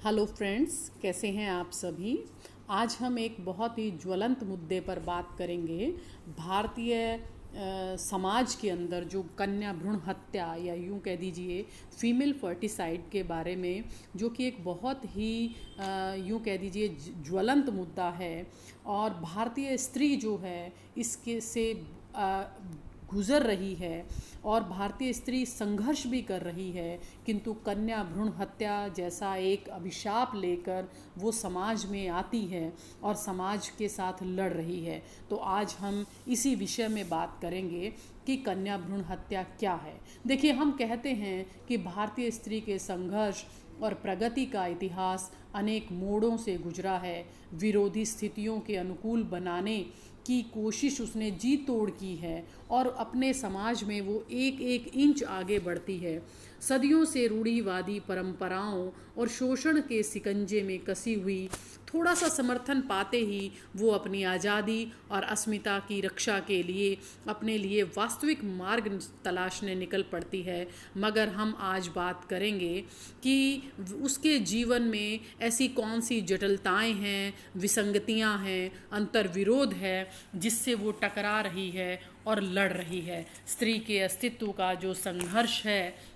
Hello friends, कैसे हैं आप सभी। आज हम एक बहुत ही ज्वलंत मुद्दे पर बात करेंगे। भारतीय समाज के अंदर जो कन्या भ्रूण हत्या या यूं कह दीजिए फीमेल फर्टिसाइड के बारे में, जो कि एक बहुत ही यूं कह दीजिए ज्वलंत मुद्दा है। और भारतीय स्त्री जो है इसके से गुज़र रही है और भारतीय स्त्री संघर्ष भी कर रही है, किंतु कन्या भ्रूण हत्या जैसा एक अभिशाप लेकर वो समाज में आती है और समाज के साथ लड़ रही है। तो आज हम इसी विषय में बात करेंगे कि कन्या भ्रूण हत्या क्या है। देखिए, हम कहते हैं कि भारतीय स्त्री के संघर्ष और प्रगति का इतिहास अनेक मोड़ों से गुजरा है। विरोधी स्थितियों के अनुकूल बनाने की कोशिश उसने जी तोड़ की है और अपने समाज में वो एक एक इंच आगे बढ़ती है। सदियों से रूढ़िवादी परंपराओं और शोषण के सिकंजे में कसी हुई थोड़ा सा समर्थन पाते ही वो अपनी आज़ादी और अस्मिता की रक्षा के लिए अपने लिए वास्तविक मार्ग तलाशने निकल पड़ती है। मगर हम आज बात करेंगे कि उसके जीवन में ऐसी कौन सी जटिलताएं हैं, विसंगतियां हैं, अंतर्विरोध है जिससे वो टकरा रही है और लड़ रही है। स्त्री के अस्तित्व का जो संघर्ष है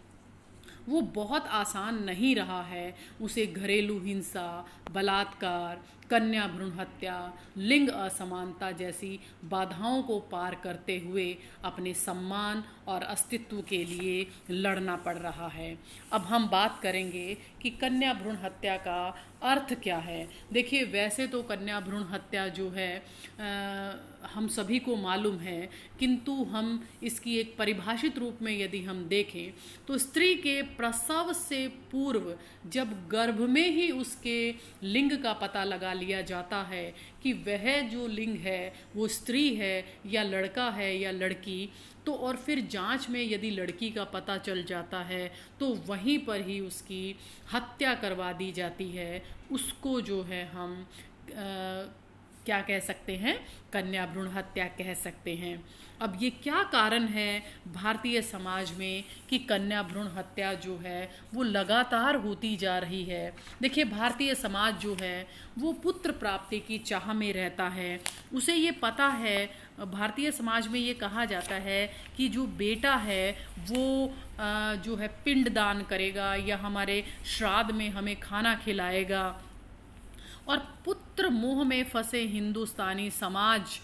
वो बहुत आसान नहीं रहा है। उसे घरेलू हिंसा, बलात्कार, कन्या भ्रूण हत्या, लिंग असमानता जैसी बाधाओं को पार करते हुए अपने सम्मान और अस्तित्व के लिए लड़ना पड़ रहा है। अब हम बात करेंगे कि कन्या भ्रूण हत्या का अर्थ क्या है। देखिए, वैसे तो कन्या भ्रूण हत्या जो है हम सभी को मालूम है, किंतु हम इसकी एक परिभाषित रूप में यदि हम देखें तो स्त्री के प्रसव से पूर्व जब गर्भ में ही उसके लिंग का पता लगा लिया जाता है कि वह जो लिंग है वो स्त्री है या लड़का है या लड़की, तो और फिर जांच में यदि लड़की का पता चल जाता है तो वहीं पर ही उसकी हत्या करवा दी जाती है। उसको जो है हम क्या कह सकते हैं, कन्या भ्रूण हत्या कह सकते हैं। अब ये क्या कारण है भारतीय समाज में कि कन्या भ्रूण हत्या जो है वो लगातार होती जा रही है। देखिए, भारतीय समाज जो है वो पुत्र प्राप्ति की चाह में रहता है। उसे ये पता है, भारतीय समाज में ये कहा जाता है कि जो बेटा है वो जो है पिंडदान करेगा या हमारे श्राद्ध में हमें खाना खिलाएगा। और पुत्र मोह में फंसे हिंदुस्तानी समाज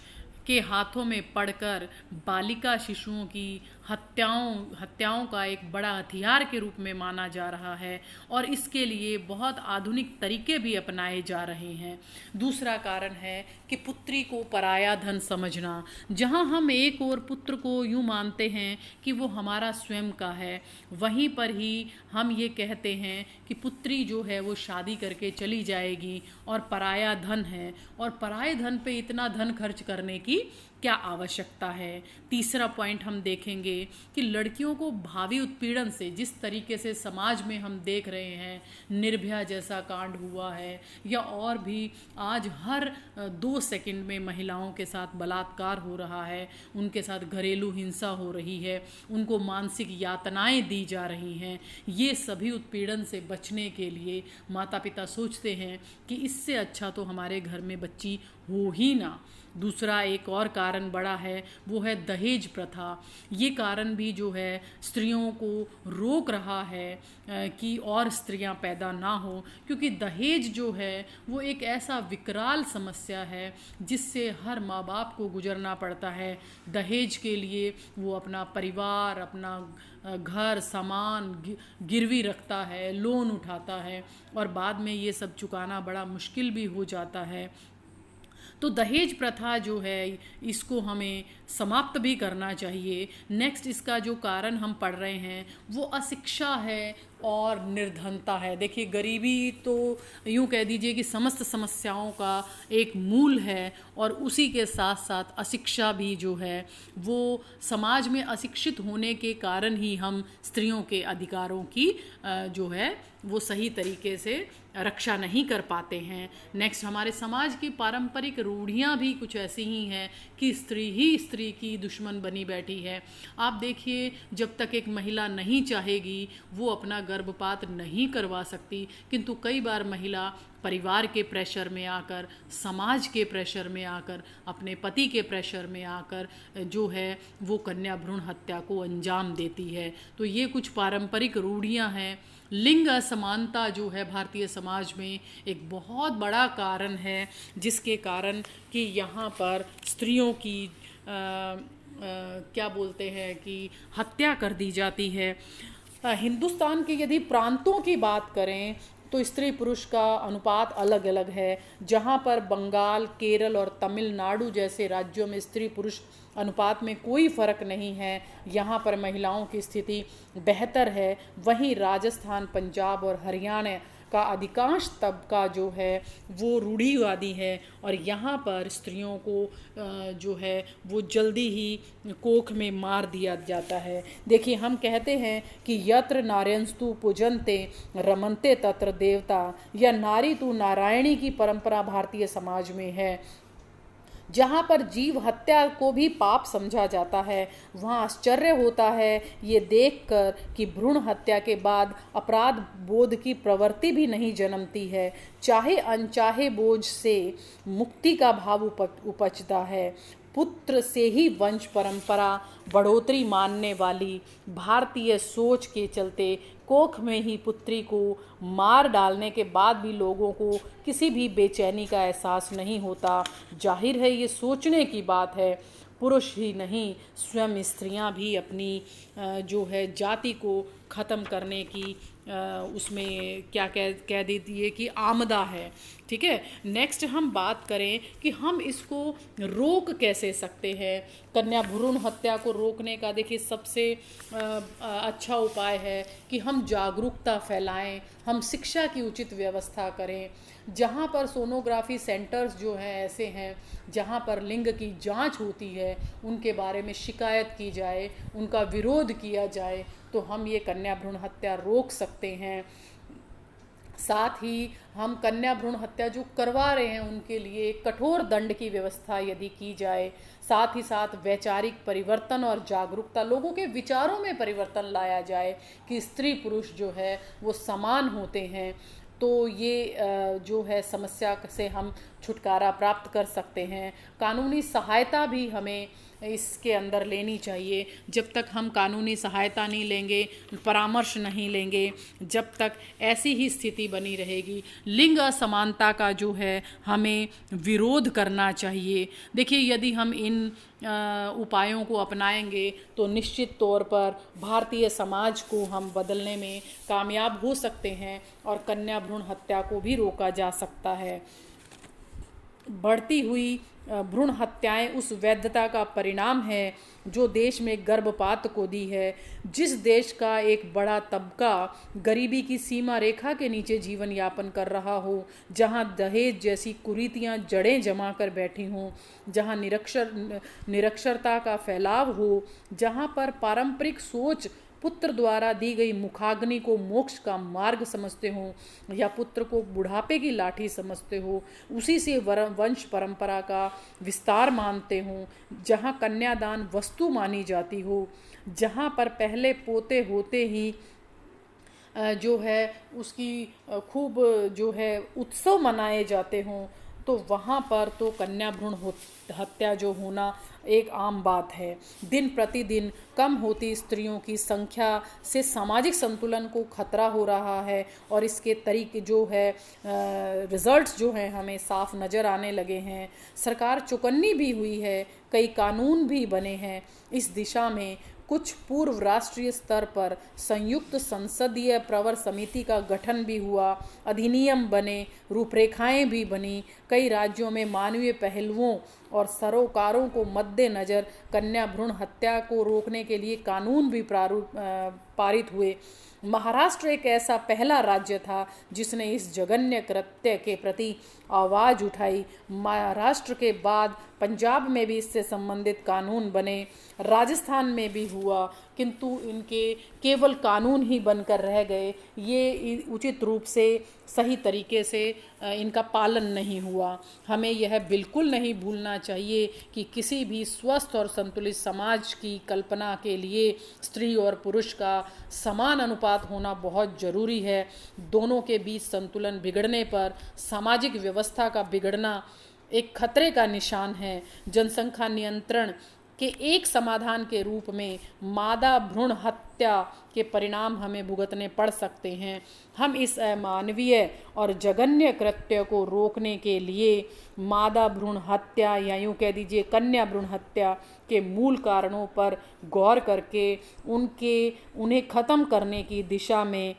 के हाथों में पड़कर बालिका शिशुओं की हत्याओं का एक बड़ा हथियार के रूप में माना जा रहा है और इसके लिए बहुत आधुनिक तरीके भी अपनाए जा रहे हैं। दूसरा कारण है कि पुत्री को पराया धन समझना। जहां हम एक और पुत्र को यूं मानते हैं कि वो हमारा स्वयं का है, वहीं पर ही हम ये कहते हैं कि पुत्री जो है वो शादी करके चली जाएगी और पराया धन है, और पराये धन पे इतना धन खर्च करने की क्या आवश्यकता है। तीसरा पॉइंट हम देखेंगे कि लड़कियों को भावी उत्पीड़न से, जिस तरीके से समाज में हम देख रहे हैं, निर्भया जैसा कांड हुआ है या और भी आज हर 2 सेकंड में महिलाओं के साथ बलात्कार हो रहा है, उनके साथ घरेलू हिंसा हो रही है, उनको मानसिक यातनाएं दी जा रही हैं। ये सभी उत्पीड़न से बचने के लिए माता पिता सोचते हैं कि इससे अच्छा तो हमारे घर में बच्ची हो ही ना। दूसरा एक और कारण बड़ा है, वो है दहेज प्रथा। ये कारण भी जो है स्त्रियों को रोक रहा है कि और स्त्रियां पैदा ना हो, क्योंकि दहेज जो है वो एक ऐसा विकराल समस्या है जिससे हर माँ बाप को गुजरना पड़ता है। दहेज के लिए वो अपना परिवार, अपना घर, सामान गिरवी रखता है, लोन उठाता है और बाद में ये सब चुकाना बड़ा मुश्किल भी हो जाता है। तो दहेज प्रथा जो है इसको हमें समाप्त भी करना चाहिए। नेक्स्ट, इसका जो कारण हम पढ़ रहे हैं वो अशिक्षा है और निर्धनता है। देखिए, गरीबी तो यूँ कह दीजिए कि समस्त समस्याओं का एक मूल है और उसी के साथ साथ अशिक्षा भी जो है वो समाज में अशिक्षित होने के कारण ही हम स्त्रियों के अधिकारों की जो है वो सही तरीके से रक्षा नहीं कर पाते हैं। नेक्स्ट, हमारे समाज की पारंपरिक रूढ़ियाँ भी कुछ ऐसी ही हैं कि स्त्री ही स्त्री की दुश्मन बनी बैठी है। आप देखिए, जब तक एक महिला नहीं चाहेगी वो अपना गर्भपात नहीं करवा सकती, किंतु कई बार महिला परिवार के प्रेशर में आकर, समाज के प्रेशर में आकर, अपने पति के प्रेशर में आकर जो है वो कन्या भ्रूण हत्या को अंजाम देती है। तो ये कुछ पारंपरिक रूढ़ियाँ हैं। लिंग असमानता जो है भारतीय समाज में एक बहुत बड़ा कारण है, जिसके कारण कि यहाँ पर स्त्रियों की क्या बोलते हैं कि हत्या कर दी जाती है। हिंदुस्तान के यदि प्रांतों की बात करें तो स्त्री पुरुष का अनुपात अलग अलग है। जहाँ पर बंगाल, केरल और तमिलनाडु जैसे राज्यों में स्त्री पुरुष अनुपात में कोई फर्क नहीं है, यहाँ पर महिलाओं की स्थिति बेहतर है, वहीं राजस्थान, पंजाब और हरियाणा का अधिकांश तबका जो है वो रूढ़िवादी है और यहाँ पर स्त्रियों को जो है वो जल्दी ही कोख में मार दिया जाता है। देखिए, हम कहते हैं कि यत्र नार्यंस्तु पूजन्ते रमन्ते तत्र देवता, या नारी तू नारायणी की परंपरा भारतीय समाज में है। जहाँ पर जीव हत्या को भी पाप समझा जाता है, वहाँ आश्चर्य होता है ये देखकर कि भ्रूण हत्या के बाद अपराध बोध की प्रवृत्ति भी नहीं जन्मती है, चाहे अनचाहे बोझ से मुक्ति का भाव उपजता है। पुत्र से ही वंश परंपरा बढ़ोतरी मानने वाली भारतीय सोच के चलते कोख में ही पुत्री को मार डालने के बाद भी लोगों को किसी भी बेचैनी का एहसास नहीं होता। जाहिर है ये सोचने की बात है। पुरुष ही नहीं, स्वयं स्त्रियां भी अपनी जो है जाति को ख़त्म करने की उसमें क्या कह देती है कि आमदा है। ठीक है, नेक्स्ट हम बात करें कि हम इसको रोक कैसे सकते हैं। कन्या भ्रूण हत्या को रोकने का देखिए सबसे अच्छा उपाय है कि हम जागरूकता फैलाएं, हम शिक्षा की उचित व्यवस्था करें। जहाँ पर सोनोग्राफी सेंटर्स जो हैं ऐसे हैं जहाँ पर लिंग की जांच होती है, उनके बारे में शिकायत की जाए, उनका विरोध किया जाए, तो हम ये कन्या भ्रूण हत्या रोक सकते हैं। साथ ही हम कन्या भ्रूण हत्या जो करवा रहे हैं उनके लिए कठोर दंड की व्यवस्था यदि की जाए, साथ ही साथ वैचारिक परिवर्तन और जागरूकता, लोगों के विचारों में परिवर्तन लाया जाए कि स्त्री पुरुष जो है वो समान होते हैं, तो ये जो है समस्या से हम छुटकारा प्राप्त कर सकते हैं। कानूनी सहायता भी हमें इसके अंदर लेनी चाहिए। जब तक हम कानूनी सहायता नहीं लेंगे, परामर्श नहीं लेंगे, जब तक ऐसी ही स्थिति बनी रहेगी। लिंग असमानता का जो है हमें विरोध करना चाहिए। देखिए, यदि हम इन उपायों को अपनाएंगे तो निश्चित तौर पर भारतीय समाज को हम बदलने में कामयाब हो सकते हैं और कन्या भ्रूण हत्या को भी रोका जा सकता है। बढ़ती हुई भ्रूण हत्याएं उस वैधता का परिणाम है जो देश में गर्भपात को दी है। जिस देश का एक बड़ा तबका गरीबी की सीमा रेखा के नीचे जीवन यापन कर रहा हो, जहां दहेज जैसी कुरीतियां जड़ें जमा कर बैठी हों, जहां निरक्षरता का फैलाव हो, जहां पर पारंपरिक सोच पुत्र द्वारा दी गई मुखाग्नि को मोक्ष का मार्ग समझते हो या पुत्र को बुढ़ापे की लाठी समझते हो, उसी से वंश परंपरा का विस्तार मानते हो, जहाँ कन्यादान वस्तु मानी जाती हो, जहाँ पर पहले पोते होते ही जो है उसकी खूब जो है उत्सव मनाए जाते हों, तो वहाँ पर तो कन्या भ्रूण हत्या जो होना एक आम बात है। दिन प्रतिदिन कम होती स्त्रियों की संख्या से सामाजिक संतुलन को खतरा हो रहा है और इसके तरीके जो है रिजल्ट्स जो हैं हमें साफ नज़र आने लगे हैं। सरकार चौकन्नी भी हुई है, कई कानून भी बने हैं इस दिशा में। कुछ पूर्व राष्ट्रीय स्तर पर संयुक्त संसदीय प्रवर समिति का गठन भी हुआ, अधिनियम बने, रूपरेखाएं भी बनी। कई राज्यों में मानवीय पहलुओं और सरोकारों को मद्देनजर कन्या भ्रूण हत्या को रोकने के लिए कानून भी पारित हुए। महाराष्ट्र एक ऐसा पहला राज्य था जिसने इस जघन्य कृत्य के प्रति आवाज़ उठाई। महाराष्ट्र के बाद पंजाब में भी इससे संबंधित कानून बने, राजस्थान में भी हुआ, किंतु इनके केवल कानून ही बनकर रह गए। ये उचित रूप से सही तरीके से इनका पालन नहीं हुआ। हमें यह बिल्कुल नहीं भूलना चाहिए कि किसी भी स्वस्थ और संतुलित समाज की कल्पना के लिए स्त्री और पुरुष का समान अनुपात होना बहुत ज़रूरी है। दोनों के बीच संतुलन बिगड़ने पर सामाजिक व्यवस्था का बिगड़ना एक खतरे का निशान है। जनसंख्या नियंत्रण के एक समाधान के रूप में मादा भ्रूण हत्या के परिणाम हमें भुगतने पड़ सकते हैं। हम इस अमानवीय और जघन्य कृत्य को रोकने के लिए मादा भ्रूण हत्या या यूँ कह दीजिए कन्या भ्रूण हत्या के मूल कारणों पर गौर करके उन्हें ख़त्म करने की दिशा में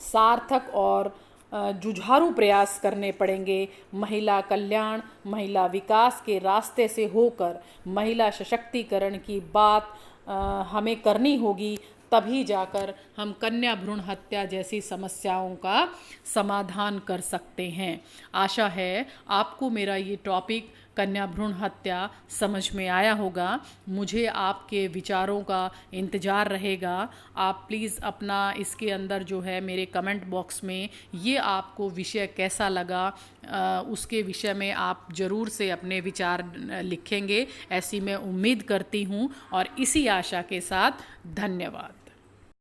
सार्थक और जुझारू प्रयास करने पड़ेंगे। महिला कल्याण, महिला विकास के रास्ते से होकर महिला सशक्तिकरण की बात हमें करनी होगी। तभी जाकर हम कन्या भ्रूण हत्या जैसी समस्याओं का समाधान कर सकते हैं। आशा है आपको मेरा ये टॉपिक कन्या भ्रूण हत्या समझ में आया होगा। मुझे आपके विचारों का इंतज़ार रहेगा। आप प्लीज़ अपना इसके अंदर जो है मेरे कमेंट बॉक्स में ये आपको विषय कैसा लगा उसके विषय में आप ज़रूर से अपने विचार लिखेंगे, ऐसी मैं उम्मीद करती हूँ। और इसी आशा के साथ धन्यवाद।